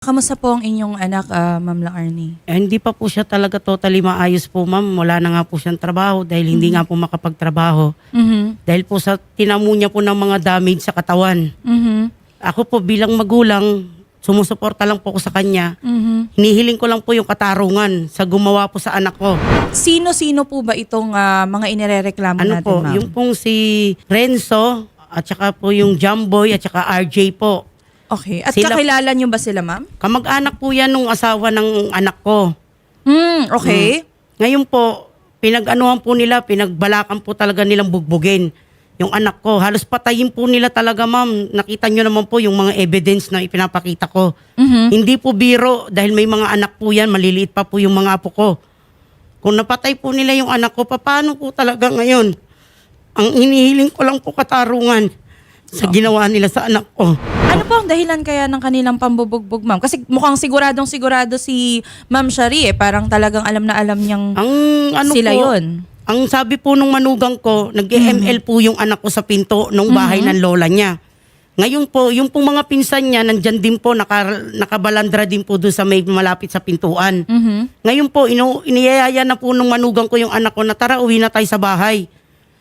Kamusta po ang inyong anak, Ma'am Laarni? Hindi pa po siya talaga totally maayos po, ma'am. Wala na nga po siyang trabaho dahil hindi nga po makapagtrabaho. Dahil po sa tinamo niya po ng mga damage sa katawan. Ako po bilang magulang, sumusuporta lang po ko sa kanya. Hinihiling ko lang po yung katarungan sa gumawa po sa anak ko. Sino-sino po ba itong mga inirereklamo Ano natin, po, ma'am? yung pong si Renzo at saka po yung Jumboy at saka RJ po. Okay. At Sila- kakilala niyo ba sila, ma'am? Kamag-anak po yan nung asawa ng anak ko. Okay. Ngayon po, pinag-anuhan po nila, pinagbalakan po talaga nilang bugbugin yung anak ko. Halos patayin po nila talaga, ma'am. Nakita nyo naman po yung mga evidence na ipinapakita ko. Hindi po biro dahil may mga anak po yan, maliliit pa po yung mga apo ko. Kung napatay po nila yung anak ko, paano po talaga ngayon? Ang inihiling ko lang po katarungan sa ginawa nila sa anak ko. Ano po ang dahilan kaya ng kanilang pambubugbog, ma'am? Kasi mukhang sigurado si Ma'am Shari Parang talagang alam na alam niyang Ang ano sila po, yun. ang sabi po nung manugang ko, nag-ML po yung anak ko sa pinto nung bahay ng lola niya. Ngayon po, yung pong mga pinsan niya, nandyan din po, nakabalandra din po doon sa may malapit sa pintuan. Ngayon po, iniyayaya na po nung manugang ko yung anak ko na tara, uwi na tayo sa bahay.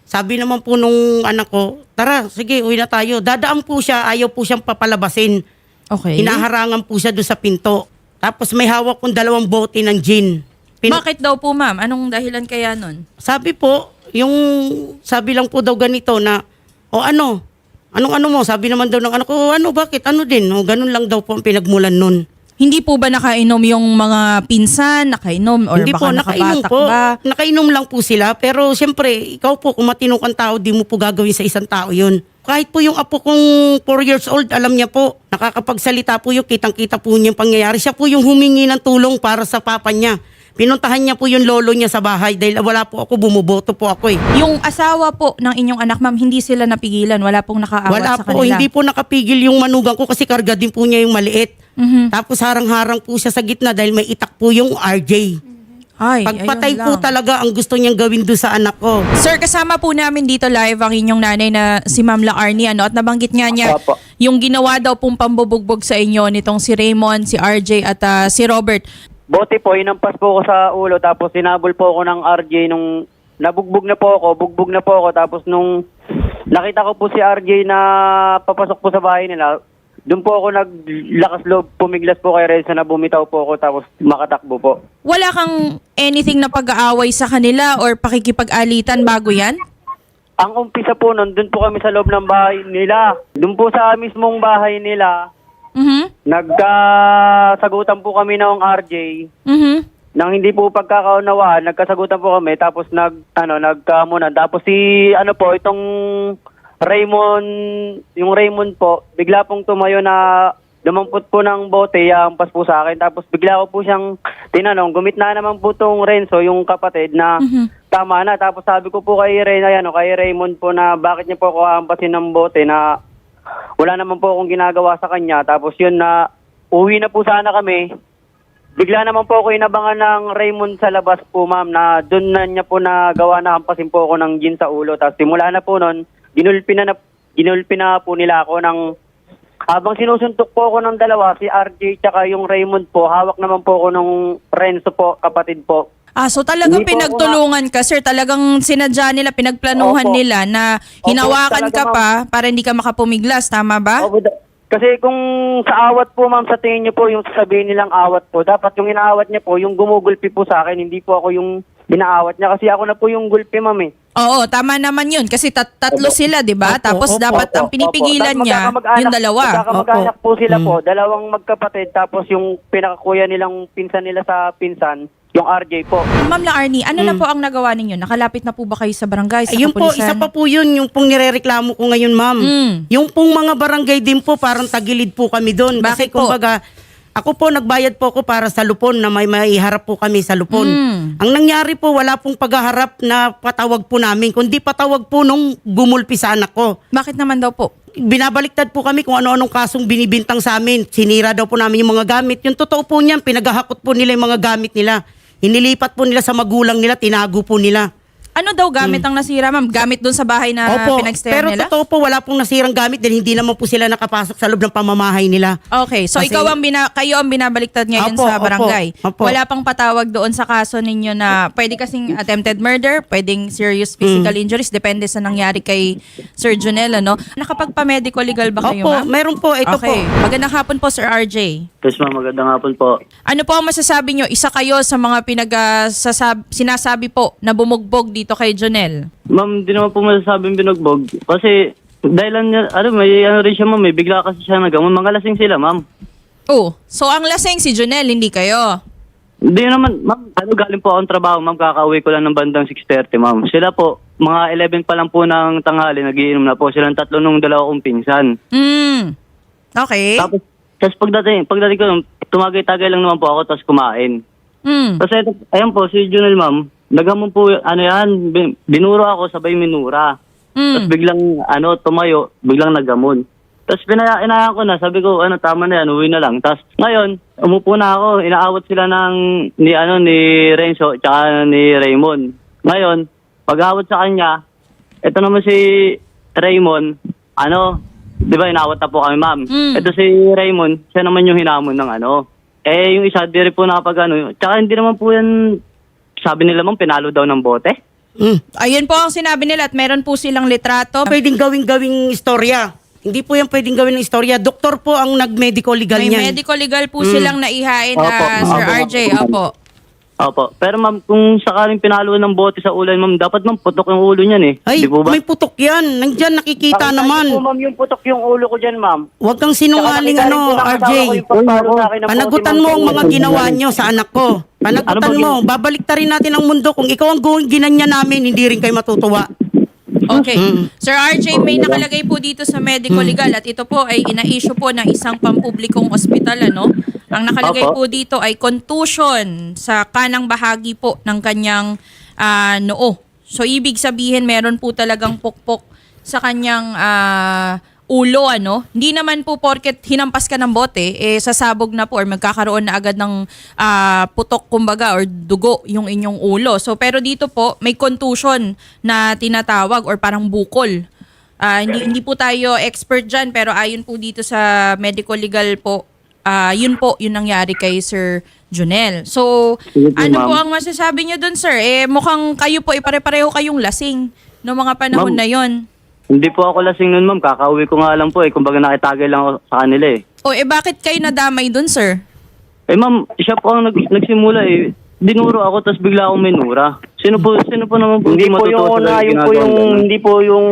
Sabi naman po nung anak ko, tara, sige, uwi na tayo. Dadaan po siya, ayaw po siyang papalabasin. Okay. Hinaharangan po siya doon sa pinto. Tapos may hawak pong 2 bote ng gin. Bakit daw po, ma'am? Anong dahilan kaya nun? Sabi po, sabi lang po daw ganito na, anong mo? Sabi naman daw ng anak ko, bakit? Ano din? Ganun lang daw po ang pinagmulan nun. Hindi po ba nakainom yung mga pinsan? Nakainom? Or Hindi baka po, nakainom nakabatak po. ba? Nakainom lang po sila. Pero siyempre, ikaw po, kung matino kang tao, di mo po gagawin sa isang tao yun. Kahit po yung apo kong 4 years old, alam niya po, nakakapagsalita po yung kitang-kita po niya yung pangyayari. Siya po yung humingi ng tulong para sa papa niya. Pinuntahan niya po yung lolo niya sa bahay dahil wala po ako, bumuboto po ako eh. Yung asawa po ng inyong anak, ma'am, hindi sila napigilan? Wala pong nakaawat Wala sa po, kanila? hindi po nakapigil yung manugang ko kasi karga din po niya yung maliit. Tapos harang-harang po siya sa gitna dahil may itak po yung RJ. Ay, Pagpatay ayun po lang. talaga ang gusto niyang gawin doon sa anak ko. Sir, kasama po namin dito live ang inyong nanay na si Ma'am Laarni, at nabanggit nga niya Opo. yung ginawa daw pong pambubugbog sa inyo nitong si Raymond, si RJ at si Robert. Bote po, inampas po ko sa ulo tapos sinabol po ako ng RJ nung bugbog na po ako tapos nung nakita ko po si RJ na papasok po sa bahay nila, doon po ako naglakas loob, pumiglas po kay Renzo na bumitaw po ako tapos makatakbo po. Wala kang anything na pag-aaway sa kanila or pakikipag-alitan bago yan? Ang umpisa po nun, doon po kami sa loob ng bahay nila. Doon po sa mismong bahay nila, nagkasagutan po kami ng RJ. Nang hindi po pagkakaunawaan, nagkasagutan po kami tapos nagkamunan. Tapos itong yung Raymond po, bigla pong tumayo na dumampot po ng bote, ampas po sa akin. Tapos bigla ko po siyang tinanong, gumitna naman po tong Renzo, yung kapatid, na tama na. Tapos sabi ko po kay Raymond po na bakit niya po ako ampasin ng bote na wala naman po akong ginagawa sa kanya. Tapos yun na uwi na po sana kami. Bigla naman po ako inabangan ng Raymond sa labas po, ma'am, na doon na niya po nagawa na hampasin po ako ng gin sa ulo. Tapos simula na po nun, ginulpi na po nila ako ng habang sinusuntok po ako ng dalawa, si RJ tsaka yung Raymond po, hawak naman po ako ng Renzo po, kapatid po. So talagang Hindi po pinagtulungan ka, sir. Talagang sinadya nila, pinagplanuhan Opo. nila na hinawakan talaga, ka ma'am. pa para hindi ka makapumiglas. Tama ba? Opo, kasi kung sa awat po, ma'am, sa tingin niyo po, yung sasabihin nilang awat po, dapat yung inaawat niya po, yung gumugulpi po sa akin, hindi po ako yung inaawat niya. Kasi ako na po yung gulpi, ma'am eh. Oo, tama naman yun. Kasi tatlo sila, di ba? Opo, Tapos opo, dapat ang pinipigilan niya, yung dalawa. Magkakamag-anak po sila po, dalawang magkapatid, tapos yung pinakakuya nilang pinsan nila sa pinsan, yung RJ po. Ma'am Laarni, ano na po ang nagawa ninyo? Nakalapit na po ba kayo sa barangay, sa Ayun po, kapulisan? isa pa po yun, yung pong nirereklamo ko ngayon, ma'am. Yung pong mga barangay din po, parang tagilid po kami doon. Bakit Kasi po? kumbaga, ako po nagbayad po ako para sa lupon na may maiharap po kami sa lupon. Ang nangyari po, wala pong paghaharap na patawag po namin, kundi patawag po nung gumulpi sa anak ko. Bakit naman daw po? Binabaliktad po kami kung ano-anong kasong binibintang sa amin. Sinira daw po namin yung mga gamit. Yung totoo po niyan, pinaghahakot po nila yung mga gamit nila. Inilipat po nila sa magulang nila, tinago po nila. Ano daw gamit ang nasira, ma'am? Gamit doon sa bahay na Opo, pinag-stay pero nila? totoo po, wala pong nasirang gamit dahil hindi naman po sila nakapasok sa loob ng pamamahay nila. Okay, so Kasi- kayo ang binabaliktad ngayon Opo, sa barangay. opo. Wala pang patawag doon sa kaso ninyo na pwede kasing attempted murder, pwedeng serious physical injuries, depende sa nangyari kay Sir Junel, ano? Nakapagpa-medical legal ba kayo, Opo, ma'am? meron po, ito Okay. po. Magandang hapon po, Sir RJ. Yes ma'am, magandang hapon po. Ano po ang masasabi nyo? Isa kayo sa mga sinasabi po na bumugbog dito kay Junel. Ma'am, di naman po masasabing binugbog. Kasi dahilan niya, may ano rin siya ma'am, may bigla kasi siya nagamon. Mga lasing sila ma'am. Oh, so ang lasing si Junel, hindi kayo? Hindi naman, ma'am, galing po akong trabaho ma'am, kakauwi ko lang ng bandang 6:30 ma'am. Sila po, mga 11 pa lang po ng tanghali, nagiinom na po silang tatlo nung dalawa kong pinsan. Okay. Tapos pagdating ko, tumagay-tagay lang naman po ako, tapos kumain. Tapos ayan po, si Junel ma'am, nagamon po, binuro ako, sabay minura. Tapos biglang, tumayo, biglang nagamon. Tapos inayaan ko na, sabi ko, tama na yan, uwi na lang. Tapos ngayon, umupo na ako, inaawat sila ni Renzo, tsaka ni Raymond. Ngayon, pag-awat sa kanya, ito naman si Raymond, di ba, inaawat na po kami, ma'am. Ito si Raymond, siya naman yung hinamon ng yung isa, di rin po nakapag Tsaka hindi naman po yan, sabi nila ma'am, pinalo daw ng bote. Ayun po ang sinabi nila at meron po silang litrato. Pwedeng gawing istorya. Hindi po yan pwedeng gawin ng istorya. Doktor po ang nag-medical legal May niyan. medical legal po silang naihain na Opo, Sir opo. RJ. Opo. Opo. Pero ma'am, kung sakaling pinalo ng bote sa ulan, ma'am, dapat ma'am, putok yung ulo niyan eh. Ay, Di po ba? may putok yan. Nandyan, nakikita Nakita naman. niyo po, ma'am, yung putok yung ulo ko dyan, ma'am. Huwag kang sinungaling, Tsaka nakita rin po ng RJ. asawa ko yung pagpalo sa akin ng Panagutan bote, mo ma'am. ang mga ginawa nyo sa anak ko. Panagutan Ano ba mo. Babalik ta rin natin ang mundo. Kung ikaw ang ginanya namin, hindi rin kayo matutuwa. Okay. Sir RJ, may nakalagay po dito sa medical legal at ito po ay ina-issue po ng isang pampublikong ospital, ano? Ang nakalagay po Opo. dito ay contusion sa kanang bahagi po ng kanyang noo. So, ibig sabihin, meron po talagang pukpok sa kanyang ulo, ano? Hindi naman po porket hinampas ka ng bote, sasabog na po or magkakaroon na agad ng putok, kumbaga, or dugo yung inyong ulo. So, pero dito po, may contusion na tinatawag or parang bukol. Hindi po tayo expert dyan, pero ayon po dito sa medical legal po, yun nangyari kay Sir Junel. So, Sige po, ano ma'am. po ang masasabi niyo dun, sir? Mukhang kayo po, pare-pareho kayong lasing no mga panahon Ma'am. na yon. Hindi po ako lasing nun, ma'am. Kakauwi ko nga lang po eh. Kumbaga nakitagay lang ako sa kanila eh. O, bakit kayo nadamay dun, sir? Ma'am, siya po ang nagsimula eh. Dinuro ako, tapos bigla akong minura. Sino po naman po Hindi po yung matutuwa una, sa yung po ginagawa yung, ganun? hindi po yung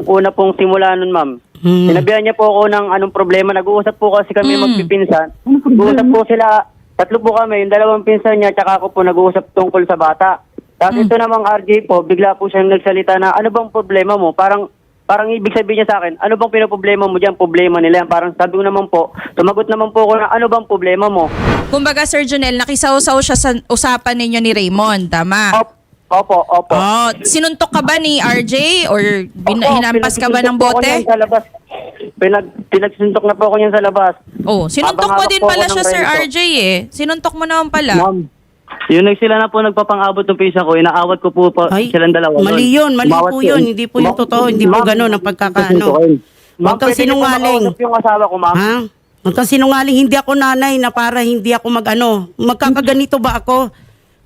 una pong simula nun, ma'am. Sinabihan niya po ako ng anong problema. Nag-uusap po kasi kami magpipinsan. Nag-uusap po sila, tatlo po kami, yung dalawang pinsan niya, tsaka ako po nag-uusap tungkol sa bata. Tapos ito namang RJ po, bigla po siyang nagsalita na, ano bang problema mo? Parang ibig sabihin niya sa akin, ano bang pinoproblema mo dyan? Problema nila yan. Parang sabi ko naman po, sumagot naman po ako na, ano bang problema mo? Kumbaga, Sir Junel, nakisaw-saw siya sa usapan ninyo ni Raymond, tama? Opo. Oh, sinuntok ka ba ni RJ or hinampas ka ba ng pinagsuntok po ako bote? niyan sa labas. Pinagsuntok na po ako niyan sa labas. Oh, sinuntok mo Habang din hawak po pala ako siya, ng Sir Renzo. RJ Sinuntok mo naman pala. Ma'am, sila na po nagpapang-abot ng pisa ko. Inaawat ko po Ay, silang dalawa. mali yun. Mali Umawat po yun. Hindi po yung totoo. Hindi po ganun ang pagkakaano. Huwag kang pwede niyo po sinungaling. makausap yung asawa ko, ma'am. Ha? Huwag kang sinungaling. Hindi ako nanay na para hindi ako magkakaganito ba ako?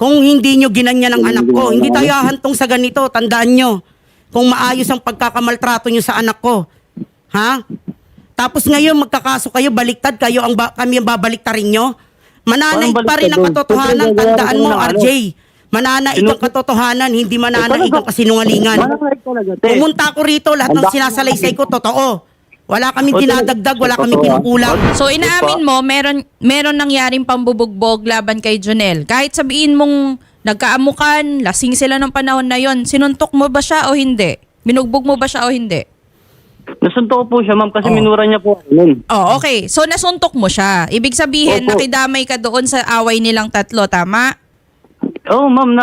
Kung hindi nyo ginanya ng anak ko, hindi tayo hahantong sa ganito. Tandaan nyo. Kung maayos ang pagkakamaltrato nyo sa anak ko. Ha? Tapos ngayon magkakaso kayo, baliktad kayo, kami ang babaliktarin nyo. Mananaig pa rin ang katotohanan. Tandaan mo, RJ. Mananaig ang katotohanan, hindi mananaig ang kasinungalingan. Pumunta ako rito, lahat ng sinasalaysay ko, totoo. Wala kaming dinadagdag, wala kaming kinukulang. So inaamin mo, meron nangyaring pambubugbog laban kay Junel. Kahit sabihin mong nagkaamukan, lasing sila ng panahon na yon, sinuntok mo ba siya o hindi? Binugbog mo ba siya o hindi? Nasuntok ko po siya, ma'am, kasi minura niya po. Nun. Oh, okay. So nasuntok mo siya. Ibig sabihin, Opo. nakidamay ka doon sa away nilang tatlo, tama? Oo, ma'am,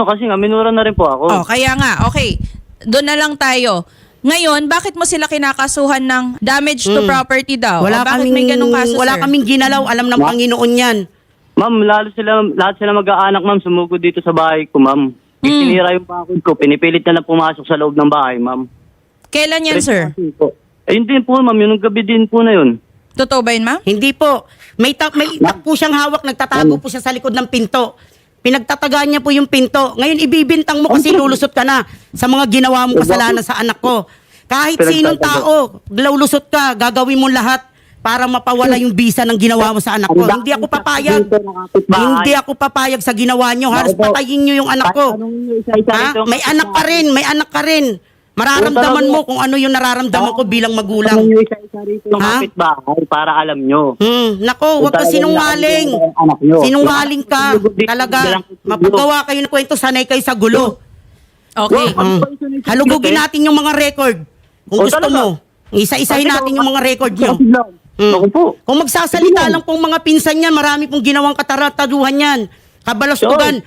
kasi nga, minura na rin po ako. Oh, kaya nga. Okay. Doon na lang tayo. Ngayon, bakit mo sila kinakasuhan ng damage to property daw? Wala O bakit may ganung kaso, wala sir? kaming ginalaw, alam ng Panginoon yan. Ma'am, lahat sila mag-aanak, ma'am, sumugod dito sa bahay ko, ma'am. Tinira yung bakod ko, pinipilit na lang pumasok sa loob ng bahay, ma'am. Kailan yan, sir? Ayun din po, ma'am, yung gabi din po na yun. Totoo ba yun, ma'am? Hindi po. May itak po siyang hawak, nagtatago po siya sa likod ng pinto. Pinagtatagaan niya po yung pinto. Ngayon ibibintang mo kasi lulusot ka na sa mga ginawa mong kasalanan sa anak ko. Kahit sinong tao, lulusot ka, gagawin mo lahat para mapawala yung bisa ng ginawa mo sa anak ko. Hindi ako papayag. Hindi ako papayag sa ginawa nyo. Halos patayin nyo yung anak ko. Ha? May anak ka rin, may anak ka rin. Mararamdaman mo kung ano yung nararamdaman ko bilang magulang. Yung isa-isa rito ng Ha? kapitbahay para alam nyo. Nako, huwag ka sinungaling. Sinungaling ka. Talaga, mapagawa kayo ng kwento, sanay kayo sa gulo. Okay. Halugugin natin yung mga record. Kung gusto mo, isa-isahin natin yung mga record nyo. Ako po. Kung magsasalita lang pong mga pinsan yan, marami pong ginawang katarataduhan yan. Kabalastugan.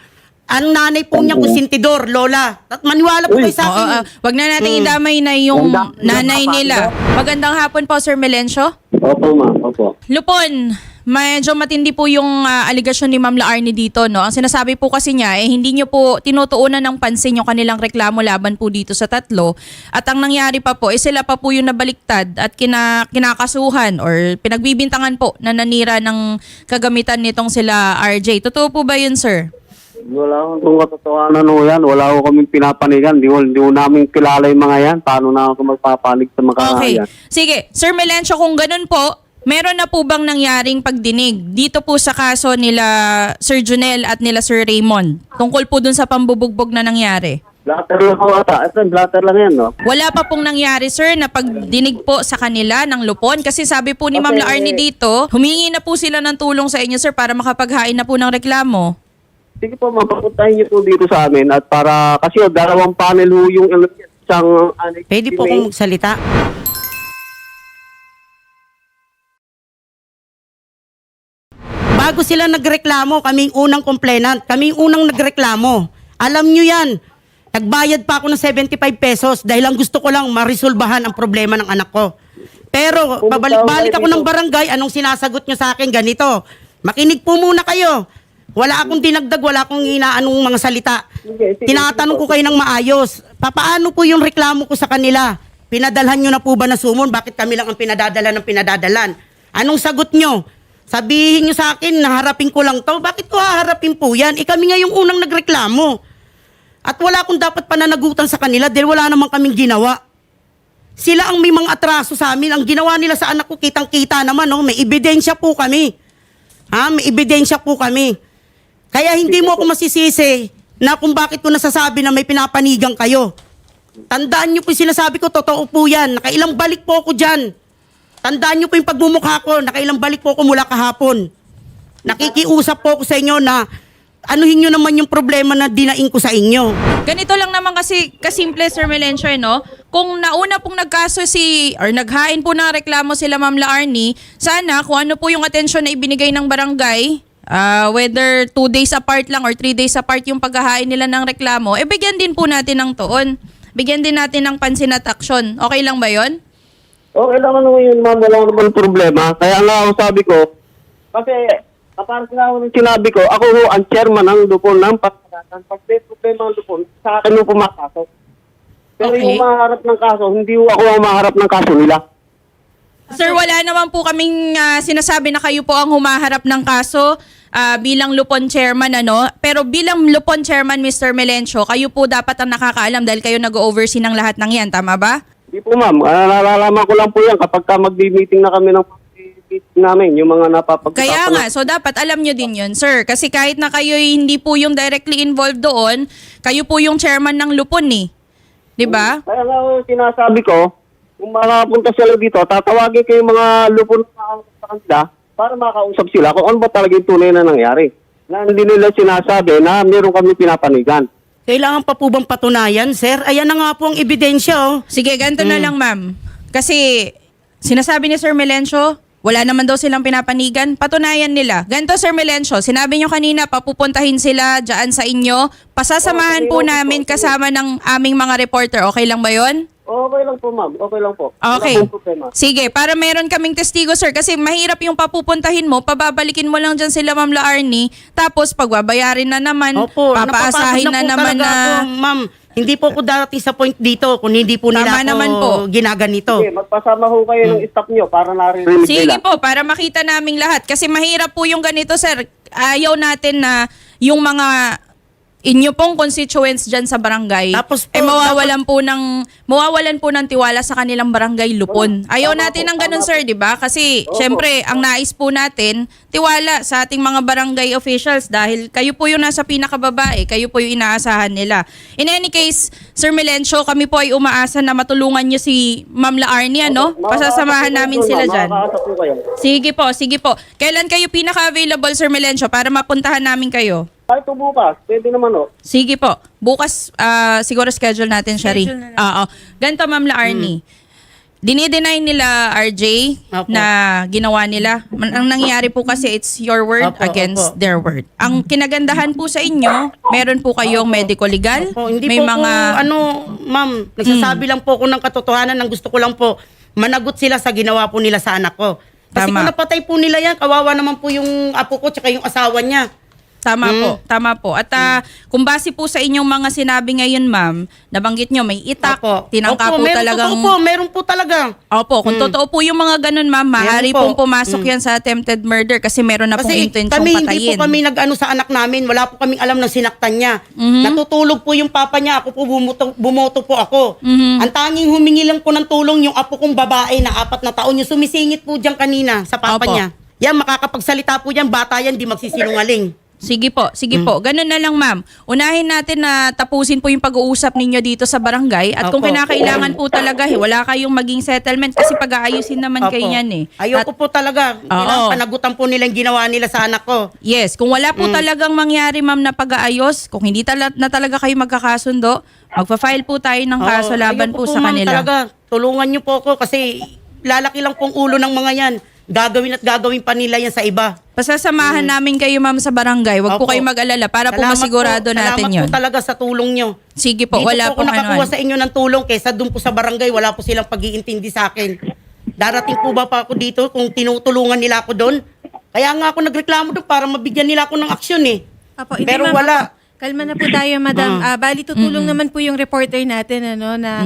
Ang nanay po niya kusintidor, lola. At maniwala po kayo sa akin. Wag na natin idamay na yung nanay nila. Magandang hapon po, Sir Melencio. Opo, ma'am. Opo. Lupon, medyo matindi po yung aligasyon ni Ma'am Laarni dito, no? Ang sinasabi po kasi niya, hindi niyo po tinutuunan ng pansin yung kanilang reklamo laban po dito sa tatlo. At ang nangyari pa po, sila pa po yung nabaliktad at kinakasuhan or pinagbibintangan po na nanira ng kagamitan nitong sila RJ. Totoo po ba yun, sir? Wala akong katotohanan o yan. Wala ko kaming pinapanigan. Di ko namin kilala yung mga yan. Paano na ako magpapanig sa mga Okay. yan? Sige, Sir Melencio, kung ganun po, meron na po bang nangyaring pagdinig dito po sa kaso nila Sir Junel at nila Sir Raymond? Tungkol po dun sa pambubugbog na nangyari. Blatter lang ako ata. Ito, blatter lang yan, no? Wala pa pong nangyari, sir, na pagdinig po sa kanila ng Lupon? Kasi sabi po ni Ma'am Laarni dito, humingi na po sila ng tulong sa inyo, sir, para makapaghain na po ng reklamo. Sige po, mapapuntahin niyo po dito sa amin at para, kasi dalawang panel ho yung isang... Pwede po kong magsalita. Bago sila nagreklamo, kaming unang complainant, kaming unang nagreklamo. Alam nyo yan, nagbayad pa ako ng 75 pesos dahil ang gusto ko lang marisolbahan ang problema ng anak ko. Pero pabalik-balik ako ng barangay, anong sinasagot nyo sa akin? Ganito, makinig po muna kayo. Wala akong dinagdag, wala akong inaanong mga salita. Tinatanong ko kayo ng maayos. Papaano po yung reklamo ko sa kanila? Pinadalhan nyo na po ba na sumon? Bakit kami lang ang pinadadalan ng pinadadalan? Anong sagot nyo? Sabihin nyo sa akin, naharapin ko lang to. Bakit ko haharapin po yan? Kami nga yung unang nagreklamo. At wala akong dapat pananagutan sa kanila dahil wala namang kaming ginawa. Sila ang may mga atraso sa amin. Ang ginawa nila sa anak ko, kitang-kita naman. Oh. May ebidensya po kami. May ebidensya po kami. Kaya hindi mo ako masisisi na kung bakit ko nasasabi na may pinapanigang kayo. Tandaan nyo po yung sinasabi ko, totoo po yan. Nakailang balik po ako dyan. Tandaan nyo po yung pagmumukha ko, nakailang balik po ako mula kahapon. Nakikiusap po ako sa inyo na anuhin nyo naman yung problema na dinaing ko sa inyo. Ganito lang naman kasi kasimple, Sir Melencio, no? Kung nauna pong nagkaso or naghain po ng reklamo sila Ma'am Laarni, sana kung ano po yung atensyon na ibinigay ng barangay, whether 2 days apart lang or 3 days apart yung paghahain nila ng reklamo, bigyan din po natin ng tuon. Bigyan din natin ng pansin at aksyon. Okay lang ba yon? Okay lang naman yun, ma'am. Wala naman problema. Kaya nga ako sabi ko, kasi kapag nga ako sinabi ko, ako ho ang chairman ng Lupon ng Pagkakatan. Pag may problema ng Lupon, sa akin yung pumakaso. Pero Okay. yung maharap ng kaso, hindi ho ako ang maharap ng kaso nila. Sir, wala naman po kaming sinasabi na kayo po ang humaharap ng kaso bilang Lupon Chairman, ano? Pero bilang Lupon Chairman, Mr. Melencio, kayo po dapat ang nakakaalam dahil kayo nag-oversee ng lahat ng yan. Tama ba? Hindi po, ma'am. Nalalaman ko lang po yan kapag mag-meeting na kami ng meeting namin, yung mga napapag-usapan. Kaya nga, so dapat alam nyo din yun, sir. Kasi kahit na kayo hindi po yung directly involved doon, kayo po yung chairman ng Lupon eh. 'Di ba? Kaya nga sinasabi ko, kung makapunta sila dito, tatawagin ko yung mga Lupon sa kanila para makausap sila kung ano ba talaga yung tunay na nangyari. Na hindi nila sinasabi na meron kami pinapanigan. Kailangan pa po bang patunayan, sir? Ayan na nga po ang ebidensya, oh. Sige, ganito na lang, ma'am. Kasi sinasabi ni Sir Melencio, wala naman daw silang pinapanigan. Patunayan nila. Ganito, Sir Melencio, sinabi nyo kanina, papupuntahin sila dyan sa inyo. Pasasamahan po namin kasama ng aming mga reporter. Okay lang ba yon? Okay lang po, ma'am. Okay lang po. Okay. Wala pong problema. Sige, para meron kaming testigo, sir. Kasi mahirap yung papupuntahin mo, pababalikin mo lang dyan sila, Ma'am Laarni. Tapos, pagbabayarin na naman, Opo, papaasahin napapagod na po naman talaga na... ako, ma'am. Hindi po ako darating sa point dito kung hindi po nila Tama ako naman po. ginaganito. Sige, magpasama ho kayo ng staff nyo para narinig Sige nila. po, para makita naming lahat. Kasi mahirap po yung ganito, sir. Ayaw natin na yung mga inyo pong constituents dyan sa barangay, Tapos po, mawawalan po ng tiwala sa kanilang barangay lupon. Ayaw natin ng ganun, sir, di ba? Kasi, syempre, ang nais po natin, tiwala sa ating mga barangay officials dahil kayo po yung nasa pinakababae, kayo po yung inaasahan nila. In any case, Sir Melencio, kami po ay umaasa na matulungan nyo si Ma'am Laarni, ano? Pasasamahan namin sila dyan. Makakaasa po kayo. Sige po. Kailan kayo pinaka-available, Sir Melencio, para mapuntahan namin kayo? Kahit po bukas, pwede naman ho. Sige po. Bukas, siguro schedule natin, Shari. Oo. Ganito, Ma'am Laarni. Dinideny nila, RJ, Opo. na ginawa nila. Ang nangyayari po kasi, it's your word Opo, against opo. their word. Ang kinagandahan po sa inyo, meron po kayong medico-legal. Po, hindi may po mga... ma'am, nagsasabi lang po ako ng katotohanan ng gusto ko lang po managot sila sa ginawa po nila sa anak ko. Kasi Tama. kung napatay po nila yan, kawawa naman po yung apo ko tsaka yung asawa niya. Tama po. At kung base po sa inyong mga sinabi ngayon, ma'am, nabanggit nyo may itak, Opo. tinangka Opo, po talagang... meron po talaga. Opo, kung totoo po yung mga ganun, ma'am, maaari Meron pong po. pumasok yan sa attempted murder kasi meron na pong Kasi intensyong kami, patayin. hindi po kami nag-ano sa anak namin. Wala po kaming alam ng sinaktan niya. Natutulog po yung papa niya. Ako po bumoto po ako. Ang tanging humingi lang po ng tulong yung apo kong babae na 4 na taon. Yung sumisingit po dyan kanina sa papa Opo. niya. Yan, makakapagsalita po yan. Bata yan, di magsisinungaling. Sige po. Ganun na lang, ma'am. Unahin natin na tapusin po yung pag-uusap ninyo dito sa barangay at kung Opo. kinakailangan po talaga, wala kayong maging settlement kasi pag-aayusin naman Opo. kayo yan eh. Ayoko po talaga. Oo. Panagutan po nila yung ginawa nila sa anak ko. Yes, kung wala po talagang mangyari, ma'am, na pag-aayos, kung hindi na talaga kayo magkakasundo, magpa-file po tayo ng kaso Oo, laban ayoko po sa ma'am, kanila. Talaga, tulungan niyo po ako kasi lalaki lang pong ulo ng mga yan. Gagawin pa nila yan sa iba. Pasasamahan namin kayo, ma'am, sa barangay. Huwag po Opo. kayo mag-alala para po Salamat masigurado natin yun. Salamat po talaga sa tulong nyo. Sige po, Dito wala po pong ako nakakuha ano. sa inyo ng tulong kaysa doon po sa barangay, wala po silang pag-iintindi sa akin. Darating po ba pa ako dito kung tinutulungan nila ako doon? Kaya nga ako nagreklamo doon para mabigyan nila ako ng aksyon eh. Apo, hindi, Pero ma'am. wala. Kalma na po tayo, madam. Bali, tutulong naman po yung reporter natin, na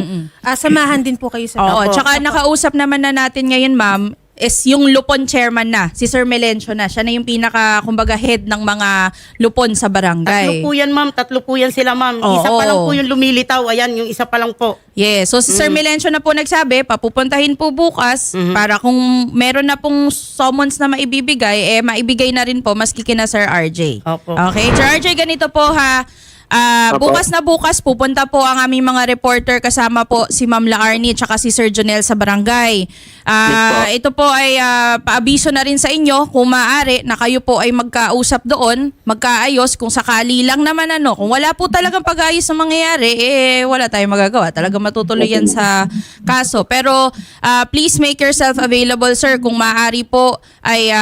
samahan din po kayo sa Oo, Opo. tsaka nakausap naman na natin ngayon, ma'am, is yung Lupon chairman na, si Sir Melencio na. Siya na yung pinaka, kumbaga, head ng mga Lupon sa barangay. 3 po yan ma'am, 3 po yan sila ma'am. Isa Oo. pa lang po yung lumilitaw, ayan, yung isa pa lang po. Yes, so si Sir Melencio na po nagsabi, papupuntahin po bukas para kung meron na pong summons na maibibigay, maibigay na rin po maski kina Sir RJ. Opo. Okay, Sir RJ, ganito po ha. Bukas na bukas, pupunta po ang aming mga reporter kasama po si Ma'am Laarni at si Sir Jonel sa barangay. Ito po ay paabiso na rin sa inyo kung maaari na kayo po ay magkausap doon, magkaayos kung sakali lang naman ano. Kung wala po talagang pag-ayos na mangyayari, wala tayong magagawa. Talaga matutuloy yan sa kaso. Pero please make yourself available, sir. Kung maaari po ay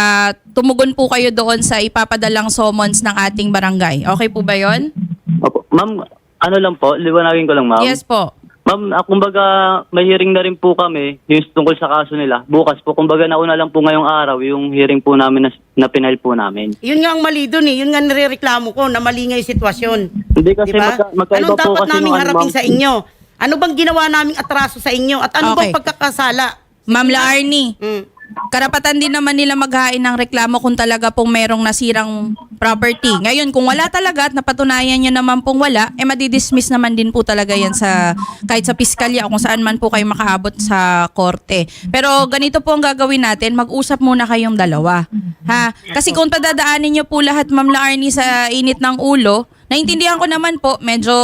tumugon po kayo doon sa ipapadalang summons ng ating barangay. Okay po ba yon? Opo. Ma'am, ano lang po, liwanagin ko lang, ma'am. Yes po. Ma'am, kumbaga may hearing na rin po kami yung tungkol sa kaso nila. Bukas po, kumbaga nauna lang po ngayong araw yung hearing po namin na pinail po namin. Yun nga ang mali dun eh. Yun nga nirereklamo ko na mali nga yung sitwasyon. Hindi kasi Diba? magkaiba Anong po dapat kasi naming nung ano, harapin ma'am. sa inyo? Ano bang ginawa naming atraso sa inyo? At ano Okay. bang pagkakasala? Ma'am Laarni, Mm. karapatan din naman nila maghain ng reklamo kung talaga pong merong nasirang property. Ngayon, kung wala talaga at napatunayan nyo naman pong wala, madidismiss naman din po talaga yan sa, kahit sa piskalya o kung saan man po kayo makaabot sa korte. Pero ganito po ang gagawin natin, mag-usap muna kayong dalawa. Ha? Kasi kung padadaanin nyo po lahat, Ma'am Laarni, sa init ng ulo, naintindihan ko naman po, medyo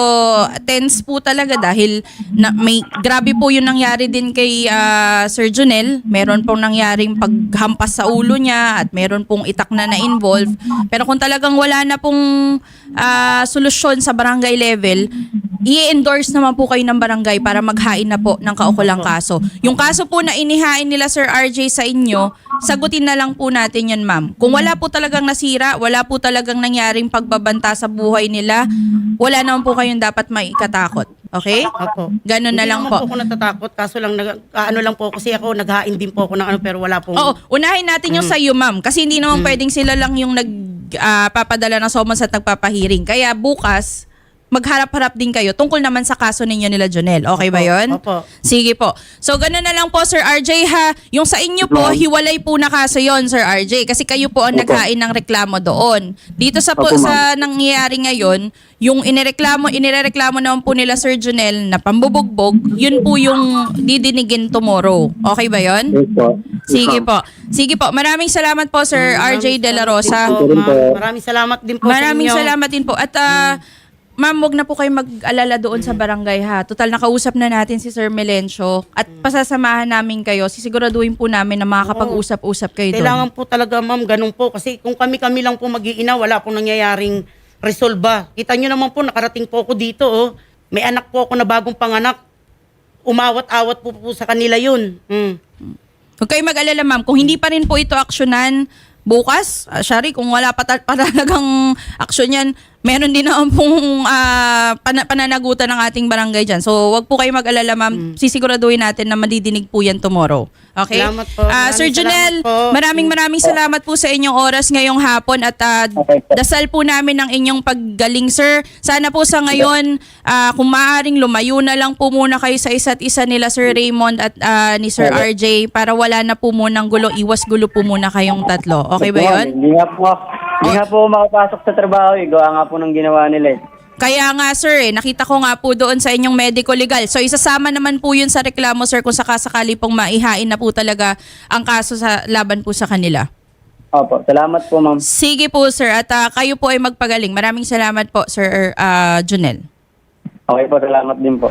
tense po talaga dahil may grabe po yung nangyari din kay Sir Jonel. Meron pong nangyaring paghampas sa ulo niya at meron pong itak na na-involve. Pero kung talagang wala na pong solusyon sa barangay level, i-endorse naman po kayo ng barangay para maghain na po ng kaukulang kaso. Yung kaso po na inihain nila Sir RJ sa inyo, sagutin na lang po natin yun, ma'am. Kung wala po talagang nasira, wala po talagang nangyaring pagbabanta sa buhay nila, wala naman po kayong dapat maikatakot. Okay? Opo. Ganun na Hindi lang naman po. po ako natatakot, kaso lang, ano lang po kasi ako, naghain din po ako ng ano, pero wala pong... Oo, unahin natin yung sa iyo, ma'am. Kasi hindi naman pwedeng sila lang yung nagpapadala ng summons at nagpapahiring. Kaya bukas, magharap-harap din kayo tungkol naman sa kaso ninyo nila Jonel. Okay ba yon? Opo. Sige po. So, ganun na lang po, Sir RJ, ha? Yung sa inyo po, hiwalay po na kaso yon, Sir RJ. Kasi kayo po ang naghain ng reklamo doon. Dito sa po, Opo, ma'am. sa nangyayari ngayon, yung inireklamo naman po nila Sir Jonel na pambubugbog, yun po yung didinigin tomorrow. Okay ba yon? Yes po. Sige po. Sige po. Maraming salamat po, Sir RJ De La Rosa. Maraming salamat din po Maraming sa inyo. salamat din po. At ma'am, wag na po kayo mag-alala doon sa barangay, ha. Total, nakausap na natin si Sir Melencio at pasasamahan namin kayo. Sisiguraduhin po namin na makakapag-usap-usap kayo doon. Kailangan po talaga, ma'am, ganun po. Kasi kung kami-kami lang po mag-iina, wala pong nangyayaring resolba. Kita nyo naman po, nakarating po ako dito, oh. May anak po ako na bagong panganak. Umawat-awat po sa kanila yun. Huwag kayo mag-alala, ma'am. Kung hindi pa rin po ito aksyonan bukas, Shari, kung wala pa talagang aksyon yan, meron din naman pong pananagutan ng ating barangay dyan. So, wag po kayo mag-alala, ma'am. Sisiguraduhin natin na madidinig po yan tomorrow. Okay? Salamat po. Sir Maraming Jonel, salamat po. maraming salamat po sa inyong oras ngayong hapon at Okay po. dasal po namin ang inyong paggaling, sir. Sana po sa ngayon, kung maaaring lumayo na lang po muna kayo sa isa't isa nila, Sir Raymond at ni Sir RJ, para wala na po munang gulo. Iwas gulo po muna kayong tatlo. Okay ba yun? Hindi nga po makapasok sa trabaho eh. Gawa nga po ng ginawa nila eh. Kaya nga, sir, nakita ko nga po doon sa inyong medical legal. So, isasama naman po yun sa reklamo, sir, kung sakasakali pong maihain na po talaga ang kaso sa laban po sa kanila. Opo, salamat po ma'am. Sige po, sir. At kayo po ay magpagaling. Maraming salamat po, Sir Jonel. Okay po, salamat din po.